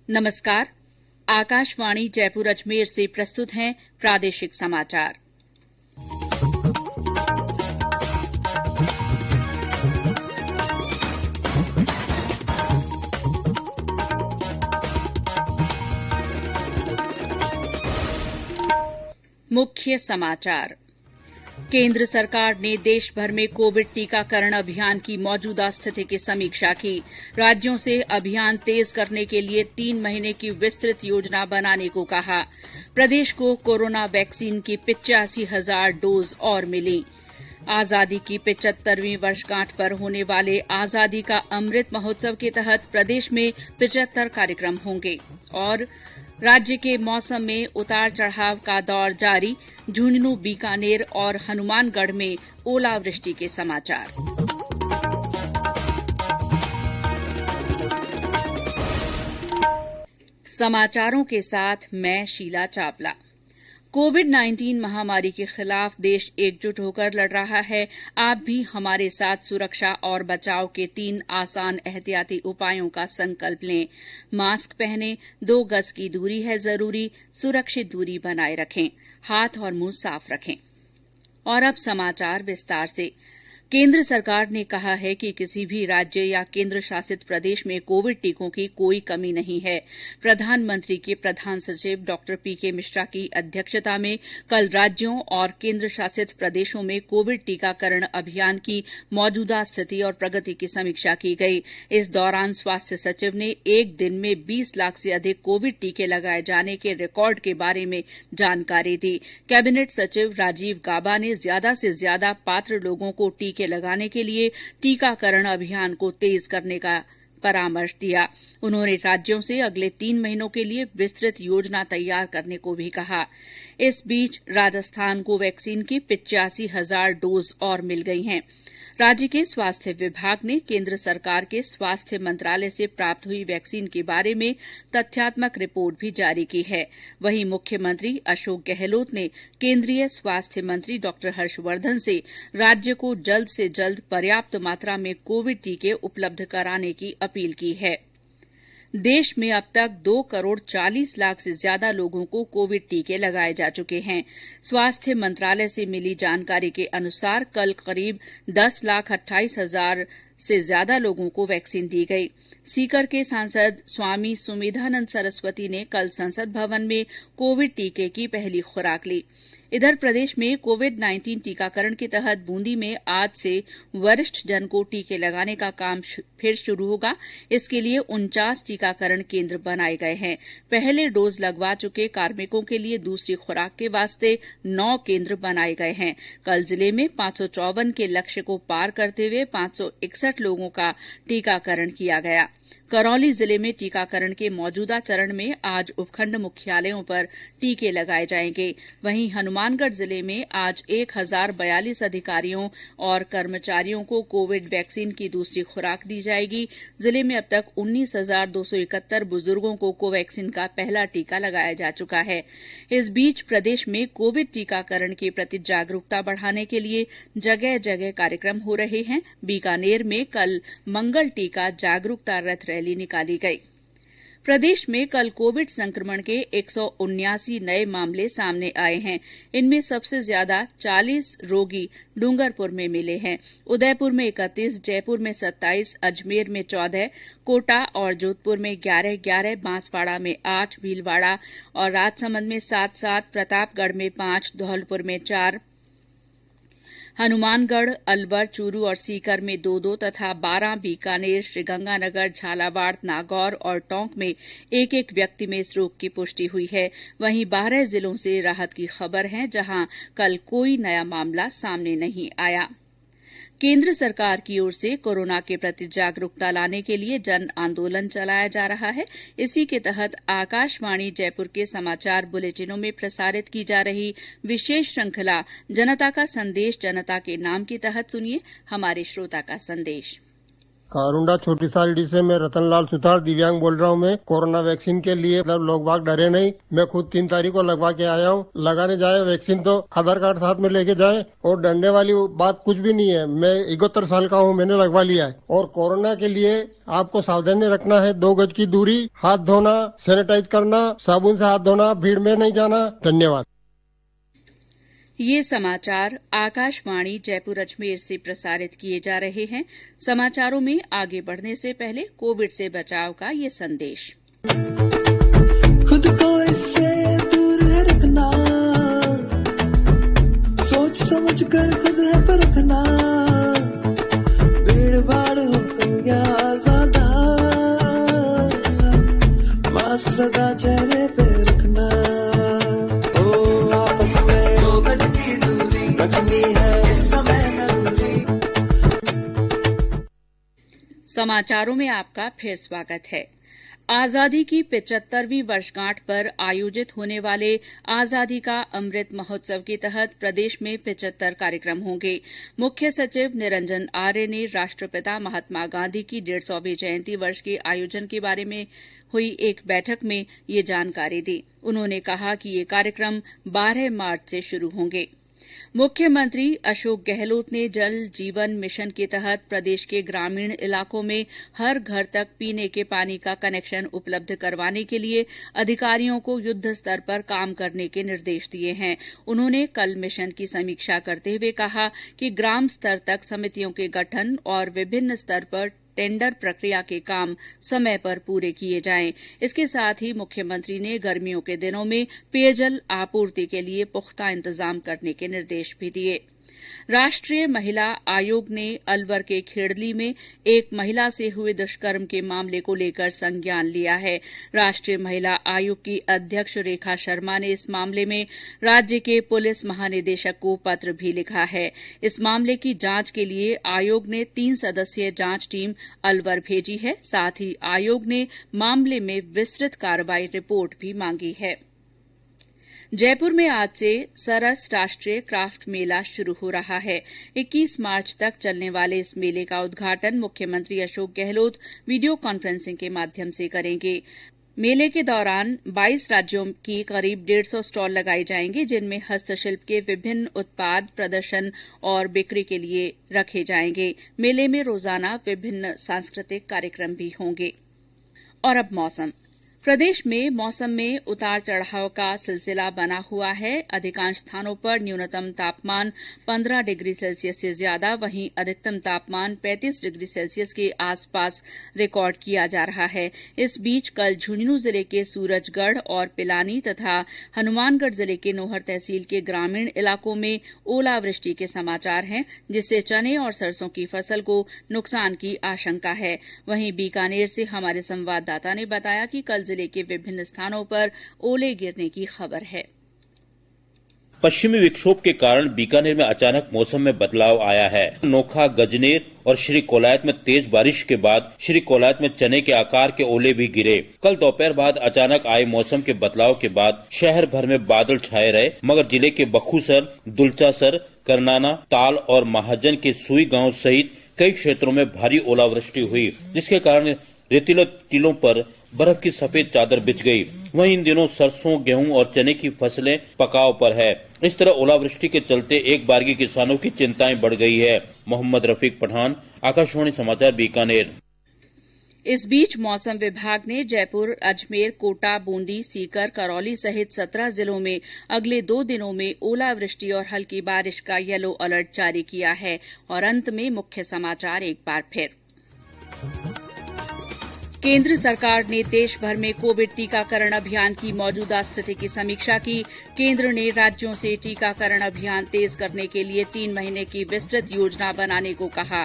नमस्कार। आकाशवाणी जयपुर अजमेर से प्रस्तुत हैं प्रादेशिक समाचार। मुख्य समाचार। केंद्र सरकार ने देश भर में कोविड टीकाकरण अभियान की मौजूदा स्थिति की समीक्षा की। राज्यों से अभियान तेज करने के लिए 3 महीने की विस्तृत योजना बनाने को कहा। प्रदेश को कोरोना वैक्सीन की 85,000 डोज और मिली। आजादी की 75वीं वर्षगांठ पर होने वाले आजादी का अमृत महोत्सव के तहत प्रदेश में 75 कार्यक्रम होंगे। और राज्य के मौसम में उतार चढ़ाव का दौर जारी। झुंझुनू, बीकानेर और हनुमानगढ़ में ओलावृष्टि के समाचार। समाचारों के साथ मैं शीला चावला। कोविड-19 महामारी के खिलाफ देश एकजुट होकर लड़ रहा है। आप भी हमारे साथ सुरक्षा और बचाव के 3 आसान एहतियाती उपायों का संकल्प लें। मास्क पहनें, 2 गज की दूरी है जरूरी, सुरक्षित दूरी बनाए रखें, हाथ और मुंह साफ रखें। और अब समाचार विस्तार से। केंद्र सरकार ने कहा है कि किसी भी राज्य या केंद्र शासित प्रदेश में कोविड टीकों की कोई कमी नहीं है। प्रधानमंत्री के प्रधान सचिव डॉक्टर पीके मिश्रा की अध्यक्षता में कल राज्यों और केंद्र शासित प्रदेशों में कोविड टीकाकरण अभियान की मौजूदा स्थिति और प्रगति की समीक्षा की गई। इस दौरान स्वास्थ्य सचिव ने एक दिन में 20 लाख से अधिक कोविड टीके लगाए जाने के रिकॉर्ड के बारे में जानकारी दी। कैबिनेट सचिव राजीव गाबा ने ज्यादा से ज्यादा पात्र लोगों को टीके लगाने के लिए टीकाकरण अभियान को तेज करने का परामर्श दिया। उन्होंने राज्यों से अगले 3 महीनों के लिए विस्तृत योजना तैयार करने को भी कहा। इस बीच राजस्थान को वैक्सीन की 85,000 डोज और मिल गई हैं। राज्य के स्वास्थ्य विभाग ने केंद्र सरकार के स्वास्थ्य मंत्रालय से प्राप्त हुई वैक्सीन के बारे में तथ्यात्मक रिपोर्ट भी जारी की है। वहीं मुख्यमंत्री अशोक गहलोत ने केंद्रीय स्वास्थ्य मंत्री डॉक्टर हर्षवर्धन से राज्य को जल्द से जल्द पर्याप्त मात्रा में कोविड टीके उपलब्ध कराने की अपील की है। देश में अब तक 2 करोड़ 40 लाख से ज्यादा लोगों को कोविड टीके लगाए जा चुके हैं। स्वास्थ्य मंत्रालय से मिली जानकारी के अनुसार कल करीब 10,28,000 से ज्यादा लोगों को वैक्सीन दी गई। सीकर के सांसद स्वामी सुमेधानंद सरस्वती ने कल संसद भवन में कोविड टीके की पहली खुराक ली। इधर प्रदेश में कोविड-19 टीकाकरण के तहत बूंदी में आज से वरिष्ठ जन को टीके लगाने का काम फिर शुरू होगा। इसके लिए 49 टीकाकरण केंद्र बनाए गए हैं। पहले डोज लगवा चुके कार्मिकों के लिए दूसरी खुराक के वास्ते 9 केंद्र बनाए गए हैं। कल जिले में 554 के लक्ष्य को पार करते हुए 561 लोगों का टीकाकरण किया गया। करौली जिले में टीकाकरण के मौजूदा चरण में आज उपखंड मुख्यालयों पर टीके लगाए जाएंगे। वहीं हनुमानगढ़ जिले में आज 1042 अधिकारियों और कर्मचारियों को कोविड वैक्सीन की दूसरी खुराक दी जाएगी। जिले में अब तक 19,271 बुजुर्गों को कोवैक्सीन का पहला टीका लगाया जा चुका है। इस बीच प्रदेश में कोविड टीकाकरण के प्रति जागरूकता बढ़ाने के लिए जगह जगह कार्यक्रम हो रहे हैं। बीकानेर में कल मंगल टीका जागरूकता रथ रैली निकाली गई। प्रदेश में कल कोविड संक्रमण के 179 नए मामले सामने आए हैं। इनमें सबसे ज्यादा 40 रोगी डूंगरपुर में मिले हैं। उदयपुर में 31, जयपुर में 27, अजमेर में 14, कोटा और जोधपुर में 11, बांसवाड़ा में 8, भीलवाड़ा और राजसमंद में 7, प्रतापगढ़ में 5, धौलपुर में 4, हनुमानगढ़, अलवर, चूरू और सीकर में 2 तथा 12, बीकानेर, श्रीगंगानगर, झालावाड़, नागौर और टोंक में 1 व्यक्ति में इस रोग की पुष्टि हुई है। वहीं 12 जिलों से राहत की खबर है, जहां कल कोई नया मामला सामने नहीं आया। केंद्र सरकार की ओर से कोरोना के प्रति जागरूकता लाने के लिए जन आंदोलन चलाया जा रहा है। इसी के तहत आकाशवाणी जयपुर के समाचार बुलेटिनों में प्रसारित की जा रही विशेष श्रृंखला जनता का संदेश जनता के नाम के तहत सुनिए हमारे श्रोता का संदेश। कारुंडा छोटी सालडी से मैं रतनलाल सुथार दिव्यांग बोल रहा हूँ। मैं कोरोना वैक्सीन के लिए लोग बाग डरे नहीं। मैं खुद 3 तारीख को लगवा के आया हूँ। लगाने जाए वैक्सीन तो आधार कार्ड साथ में लेके जाए और डरने वाली बात कुछ भी नहीं है। मैं 71 साल का हूँ, मैंने लगवा लिया है। और कोरोना के लिए आपको सावधानी रखना है, 2 गज की दूरी, हाथ धोना, सैनिटाइज करना, साबुन से हाथ धोना, भीड़ में नहीं जाना। धन्यवाद। ये समाचार आकाशवाणी जयपुर अजमेर से प्रसारित किए जा रहे हैं। समाचारों में आगे बढ़ने से पहले कोविड से बचाव का ये संदेश। खुद को इससे दूर रखना, सोच समझ कर खुद है परखना, भीड़ भाड़ हो कम या ज्यादा, मास्क सदा चेहरे पे रखना, ओ आपस में समाचारों में आपका फिर स्वागत है। आजादी की 75वीं वर्षगांठ पर आयोजित होने वाले आजादी का अमृत महोत्सव के तहत प्रदेश में 75 कार्यक्रम होंगे। मुख्य सचिव निरंजन आर्य ने राष्ट्रपिता महात्मा गांधी की 150वीं जयंती वर्ष के आयोजन के बारे में हुई एक बैठक में ये जानकारी दी। उन्होंने कहा कि ये कार्यक्रम 12 मार्च से शुरू होंगे। मुख्यमंत्री अशोक गहलोत ने जल जीवन मिशन के तहत प्रदेश के ग्रामीण इलाकों में हर घर तक पीने के पानी का कनेक्शन उपलब्ध करवाने के लिए अधिकारियों को युद्ध स्तर पर काम करने के निर्देश दिए हैं। उन्होंने कल मिशन की समीक्षा करते हुए कहा कि ग्राम स्तर तक समितियों के गठन और विभिन्न स्तर पर टेंडर प्रक्रिया के काम समय पर पूरे किए जाएं। इसके साथ ही मुख्यमंत्री ने गर्मियों के दिनों में पेयजल आपूर्ति के लिए पुख्ता इंतजाम करने के निर्देश भी दिए। राष्ट्रीय महिला आयोग ने अलवर के खेड़ली में एक महिला से हुए दुष्कर्म के मामले को लेकर संज्ञान लिया है। राष्ट्रीय महिला आयोग की अध्यक्ष रेखा शर्मा ने इस मामले में राज्य के पुलिस महानिदेशक को पत्र भी लिखा है। इस मामले की जांच के लिए आयोग ने 3 सदस्यीय जांच टीम अलवर भेजी है। साथ ही आयोग ने मामले में विस्तृत कार्रवाई रिपोर्ट भी मांगी है। जयपुर में आज से सरस राष्ट्रीय क्राफ्ट मेला शुरू हो रहा है। 21 मार्च तक चलने वाले इस मेले का उद्घाटन मुख्यमंत्री अशोक गहलोत वीडियो कॉन्फ्रेंसिंग के माध्यम से करेंगे। मेले के दौरान 22 राज्यों की करीब 150 स्टॉल लगाए जाएंगे, जिनमें हस्तशिल्प के विभिन्न उत्पाद प्रदर्शन और बिक्री के लिए रखे जाएंगे। मेले में रोजाना विभिन्न सांस्कृतिक कार्यक्रम भी होंगे। और अब मौसम। प्रदेश में मौसम में उतार चढ़ाव का सिलसिला बना हुआ है। अधिकांश स्थानों पर न्यूनतम तापमान 15 डिग्री सेल्सियस से ज्यादा, वहीं अधिकतम तापमान 35 डिग्री सेल्सियस के आसपास रिकॉर्ड किया जा रहा है। इस बीच कल झुंझुनू जिले के सूरजगढ़ और पिलानी तथा हनुमानगढ़ जिले के नोहर तहसील के ग्रामीण इलाकों में ओलावृष्टि के समाचार हैं, जिससे चने और सरसों की फसल को नुकसान की आशंका है। वहीं बीकानेर से हमारे संवाददाता ने बताया कि कल जिले के विभिन्न स्थानों पर ओले गिरने की खबर है। पश्चिमी विक्षोभ के कारण बीकानेर में अचानक मौसम में बदलाव आया है। नोखा, गजनेर और श्री कोलायत में तेज बारिश के बाद श्री कोलायत में चने के आकार के ओले भी गिरे। कल दोपहर बाद अचानक आए मौसम के बदलाव के बाद शहर भर में बादल छाए रहे, मगर जिले के बखूसर, दुलचासर, करनाना, ताल और महाजन के सुई गांव सहित कई क्षेत्रों में भारी ओलावृष्टि हुई, जिसके कारण रेतीले टीलों पर बर्फ की सफेद चादर बिछ गई। वहीं इन दिनों सरसों, गेहूं और चने की फसलें पकाव पर है। इस तरह ओलावृष्टि के चलते एक बार किसानों की चिंताएं बढ़ गई है। मोहम्मद रफीक पठान, आकाशवाणी समाचार, बीकानेर। इस बीच मौसम विभाग ने जयपुर, अजमेर, कोटा, बूंदी, सीकर, करौली सहित 17 जिलों में अगले 2 दिनों में ओलावृष्टि और हल्की बारिश का येलो अलर्ट जारी किया है। और अंत में मुख्य समाचार एक बार फिर। केंद्र सरकार ने देश भर में कोविड टीकाकरण अभियान की मौजूदा स्थिति की समीक्षा की। केंद्र ने राज्यों से टीकाकरण अभियान तेज करने के लिए 3 महीने की विस्तृत योजना बनाने को कहा।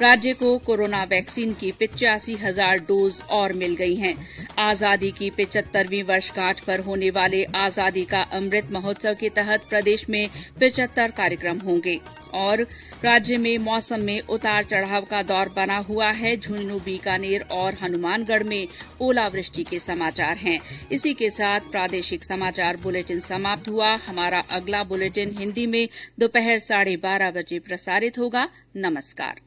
राज्य को कोरोना वैक्सीन की 85,000 डोज और मिल गई हैं। आजादी की 75वीं वर्षगांठ पर होने वाले आजादी का अमृत महोत्सव के तहत प्रदेश में 75 कार्यक्रम होंगे। और राज्य में मौसम में उतार चढ़ाव का दौर बना हुआ है। झुंझुनू, बीकानेर और हनुमानगढ़ में ओलावृष्टि के समाचार हैं। इसी के साथ प्रादेशिक समाचार बुलेटिन समाप्त हुआ। हमारा अगला बुलेटिन हिन्दी में दोपहर 12:30 बजे प्रसारित होगा। नमस्कार।